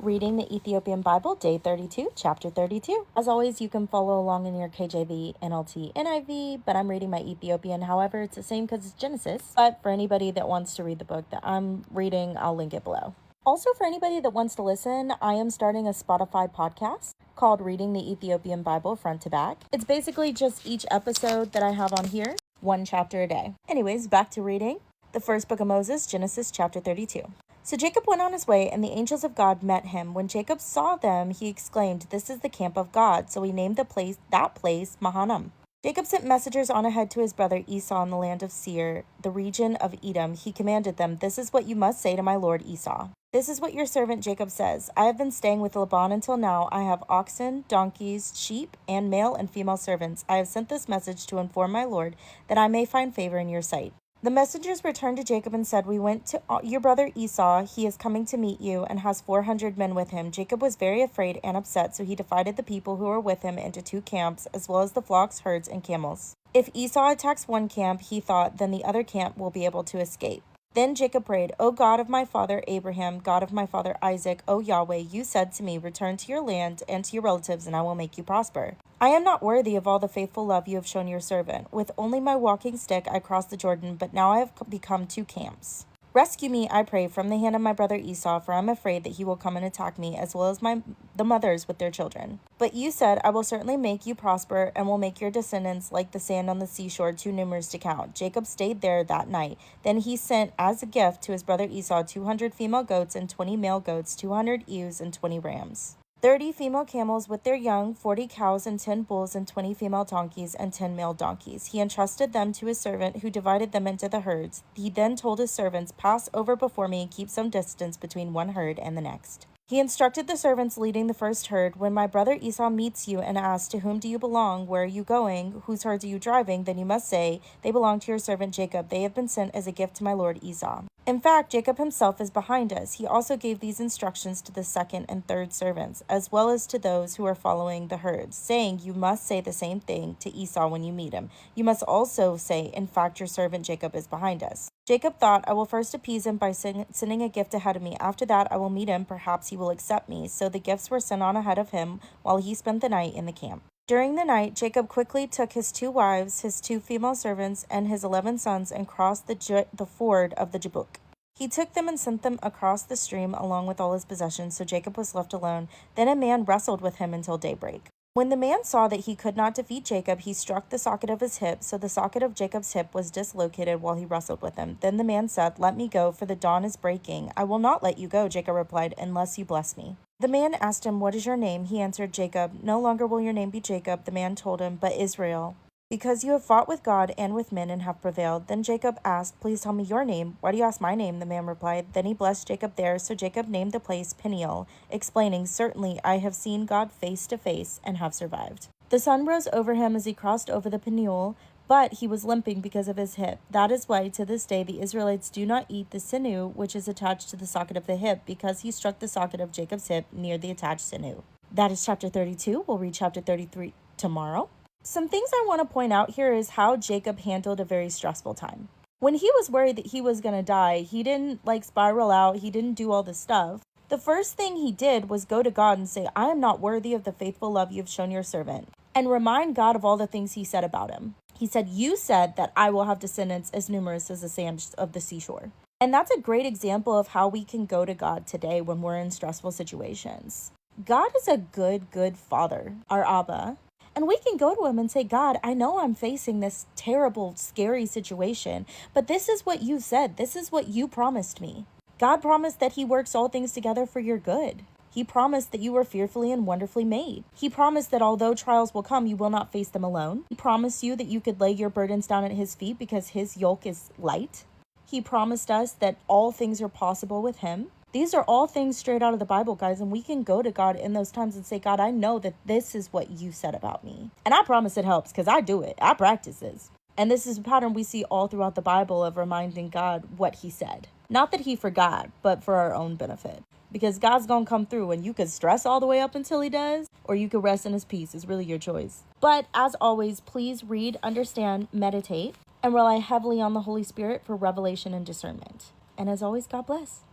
Reading the Ethiopian Bible, Day 32, Chapter 32. As always, you can follow along in your KJV, NLT, NIV, but I'm reading my Ethiopian. However, it's the same because it's Genesis. But for anybody that wants to read the book that I'm reading, I'll link it below. Also, for anybody that wants to listen, I am starting a Spotify podcast called Reading the Ethiopian Bible Front to Back. It's basically just each episode that I have on here, one chapter a day. Anyways, back to reading. The first book of Moses, Genesis chapter 32. So Jacob went on his way, and the angels of God met him. When Jacob saw them, he exclaimed, "This is the camp of God." So he named that place Mahanaim. Jacob sent messengers on ahead to his brother Esau in the land of Seir, the region of Edom. He commanded them, "This is what you must say to my lord Esau. This is what your servant Jacob says. I have been staying with Laban until now. I have oxen, donkeys, sheep, and male and female servants. I have sent this message to inform my lord that I may find favor in your sight." The messengers returned to Jacob and said, "We went to your brother Esau. He is coming to meet you and has 400 men with him." Jacob was very afraid and upset, so he divided the people who were with him into two camps, as well as the flocks, herds, and camels. If Esau attacks one camp, he thought, then the other camp will be able to escape. Then Jacob prayed, "O God of my father Abraham, God of my father Isaac, O Yahweh, you said to me, 'Return to your land and to your relatives, and I will make you prosper.' I am not worthy of all the faithful love you have shown your servant. With only my walking stick I crossed the Jordan, but now I have become two camps. Rescue me, I pray, from the hand of my brother Esau, for I am afraid that he will come and attack me, as well as the mothers with their children. But you said, 'I will certainly make you prosper, and will make your descendants like the sand on the seashore, too numerous to count.'" Jacob stayed there that night. Then he sent as a gift to his brother Esau 200 female goats and 20 male goats, 200 ewes and 20 rams, 30 female camels with their young, 40 cows and 10 bulls and 20 female donkeys and 10 male donkeys. He entrusted them to his servant, who divided them into the herds. He then told his servants, "Pass over before me and keep some distance between one herd and the next." He instructed the servants leading the first herd, "When my brother Esau meets you and asks, 'To whom do you belong? Where are you going? Whose herds are you driving?' then you must say, 'They belong to your servant Jacob. They have been sent as a gift to my lord Esau.' In fact, Jacob himself is behind us." He also gave these instructions to the second and third servants, as well as to those who are following the herds, saying, "You must say the same thing to Esau when you meet him. You must also say, 'In fact, your servant Jacob is behind us.'" Jacob thought, "I will first appease him by sending a gift ahead of me. After that, I will meet him. Perhaps he will accept me." So the gifts were sent on ahead of him while he spent the night in the camp. During the night, Jacob quickly took his 2 wives, his 2 female servants, and his 11 sons and crossed the ford of the Jabbok. He took them and sent them across the stream along with all his possessions, so Jacob was left alone. Then a man wrestled with him until daybreak. When the man saw that he could not defeat Jacob, he struck the socket of his hip, so the socket of Jacob's hip was dislocated while he wrestled with him. Then the man said, "Let me go, for the dawn is breaking." "I will not let you go," Jacob replied, "unless you bless me." The man asked him, "What is your name?" He answered, "Jacob." "No longer will your name be Jacob," the man told him, "but Israel, because you have fought with God and with men and have prevailed." Then Jacob asked, "Please tell me your name." "Why do you ask my name?" the man replied. Then he blessed Jacob there, so Jacob named the place Peniel, explaining, "Certainly I have seen God face to face and have survived." The sun rose over him as he crossed over the Peniel, but he was limping because of his hip. That is why to this day the Israelites do not eat the sinew which is attached to the socket of the hip, because he struck the socket of Jacob's hip near the attached sinew. That is chapter 32. We'll read chapter 33 tomorrow. Some things I want to point out here is how Jacob handled a very stressful time. When he was worried that he was going to die, he didn't spiral out. He didn't do all this stuff. The first thing he did was go to God and say, "I am not worthy of the faithful love you have shown your servant," and remind God of all the things he said about him. He said, "You said that I will have descendants as numerous as the sand of the seashore." And that's a great example of how we can go to God today when we're in stressful situations. God is a good father, our Abba. And we can go to him and say, "God, I know I'm facing this terrible, scary situation, but this is what you said. This is what you promised me." God promised that he works all things together for your good. He promised that you were fearfully and wonderfully made. He promised that although trials will come, you will not face them alone. He promised you that you could lay your burdens down at his feet because his yoke is light. He promised us that all things are possible with him. These are all things straight out of the Bible, guys, and we can go to God in those times and say, "God, I know that this is what you said about me." And I promise it helps because I do it. I practice this. And this is a pattern we see all throughout the Bible of reminding God what he said. Not that he forgot, but for our own benefit. Because God's going to come through, and you could stress all the way up until he does, or you could rest in his peace. It's really your choice. But as always, please read, understand, meditate, and rely heavily on the Holy Spirit for revelation and discernment. And as always, God bless.